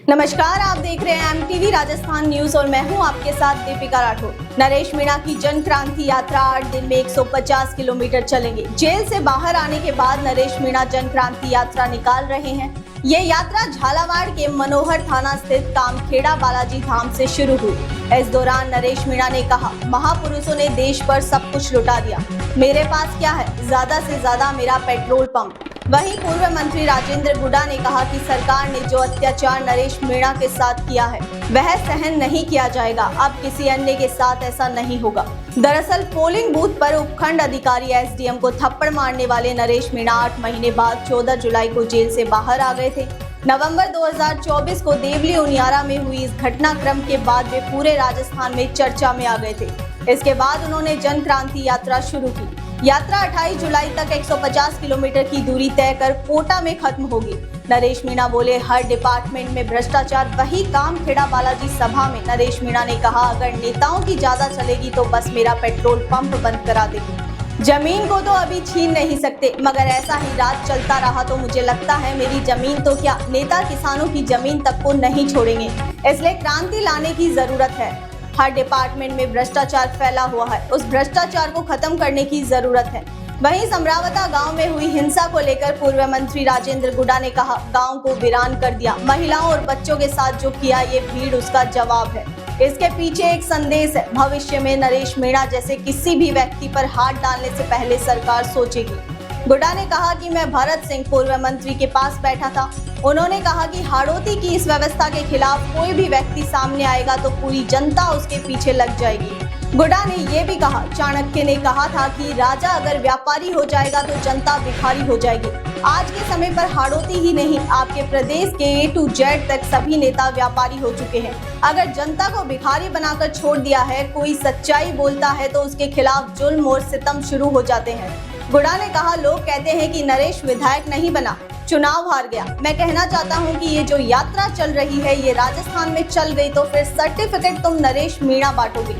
नमस्कार, आप देख रहे हैं एमटीवी राजस्थान न्यूज और मैं हूं आपके साथ दीपिका राठौर। नरेश मीणा की जन क्रांति यात्रा 8 दिन में 150 किलोमीटर चलेंगे। जेल से बाहर आने के बाद नरेश मीणा जन क्रांति यात्रा निकाल रहे हैं। ये यात्रा झालावाड़ के मनोहर थाना स्थित कामखेड़ा बालाजी धाम से शुरू हुई। इस दौरान नरेश मीणा ने कहा, महापुरुषों ने देश पर सब कुछ लुटा दिया, मेरे पास क्या है, ज्यादा से ज्यादा मेरा पेट्रोल पंप। वहीं पूर्व मंत्री राजेंद्र गुडा ने कहा कि सरकार ने जो अत्याचार नरेश मीणा के साथ किया है वह सहन नहीं किया जाएगा। अब किसी अन्य के साथ ऐसा नहीं होगा। दरअसल पोलिंग बूथ पर उपखंड अधिकारी एसडीएम को थप्पड़ मारने वाले नरेश मीणा 8 महीने बाद 14 जुलाई को जेल से बाहर आ गए थे। नवंबर 2024 को देवली उनियारा में हुई इस घटनाक्रम के बाद वे पूरे राजस्थान में चर्चा में आ गए थे। इसके बाद उन्होंने जन क्रांति यात्रा शुरू की। यात्रा 28 जुलाई तक 150 किलोमीटर की दूरी तय कर कोटा में खत्म होगी। नरेश मीणा बोले, हर डिपार्टमेंट में भ्रष्टाचार। वही कामखेड़ा बालाजी सभा में नरेश मीणा ने कहा, अगर नेताओं की ज्यादा चलेगी तो बस मेरा पेट्रोल पंप बंद करा देगी। जमीन को तो अभी छीन नहीं सकते, मगर ऐसा ही राज चलता रहा तो मुझे लगता है मेरी जमीन तो क्या, नेता किसानों की जमीन तक को नहीं छोड़ेंगे। इसलिए क्रांति लाने की जरूरत है। हर डिपार्टमेंट में भ्रष्टाचार फैला हुआ है, उस भ्रष्टाचार को खत्म करने की जरूरत है। वहीं समरावता गांव में हुई हिंसा को लेकर पूर्व मंत्री राजेंद्र गुडा ने कहा, गांव को वीरान कर दिया, महिलाओं और बच्चों के साथ जो किया ये भीड़ उसका जवाब है। इसके पीछे एक संदेश है, भविष्य में नरेश मीणा जैसे किसी भी व्यक्ति पर हाथ डालने से पहले सरकार सोचेगी। गुडा ने कहा कि मैं भरत सिंह पूर्व मंत्री के पास बैठा था। उन्होंने कहा कि हाड़ौती की इस व्यवस्था के खिलाफ कोई भी व्यक्ति सामने आएगा तो पूरी जनता उसके पीछे लग जाएगी। गुडा ने ये भी कहा, चाणक्य ने कहा था कि राजा अगर व्यापारी हो जाएगा तो जनता भिखारी हो जाएगी। आज के समय पर हाड़ौती ही नहीं, आपके प्रदेश के A to Z तक सभी नेता व्यापारी हो चुके हैं। अगर जनता को भिखारी बनाकर छोड़ दिया है, कोई सच्चाई बोलता है तो उसके खिलाफ जुल्म और सितम शुरू हो जाते हैं। गुडा ने कहा, लोग कहते हैं कि नरेश विधायक नहीं बना, चुनाव हार गया। मैं कहना चाहता हूं कि ये जो यात्रा चल रही है ये राजस्थान में चल गई तो फिर सर्टिफिकेट तुम नरेश मीणा बांटोगे।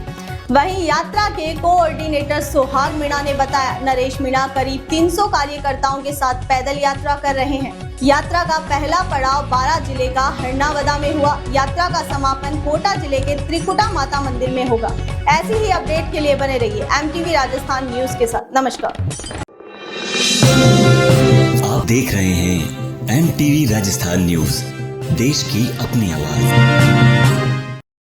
वहीं यात्रा के कोऑर्डिनेटर सुहाग मीणा ने बताया, नरेश मीणा करीब 300 कार्यकर्ताओं के साथ पैदल यात्रा कर रहे हैं। यात्रा का पहला पड़ाव 12 जिले का हरनावदा में हुआ। यात्रा का समापन कोटा जिले के त्रिकुटा माता मंदिर में होगा। ऐसी ही अपडेट के लिए बने रहिए एमटीवी राजस्थान न्यूज के साथ। नमस्कार। आप देख रहे हैं एमटीवी राजस्थान न्यूज, देश की अपनी आवाज।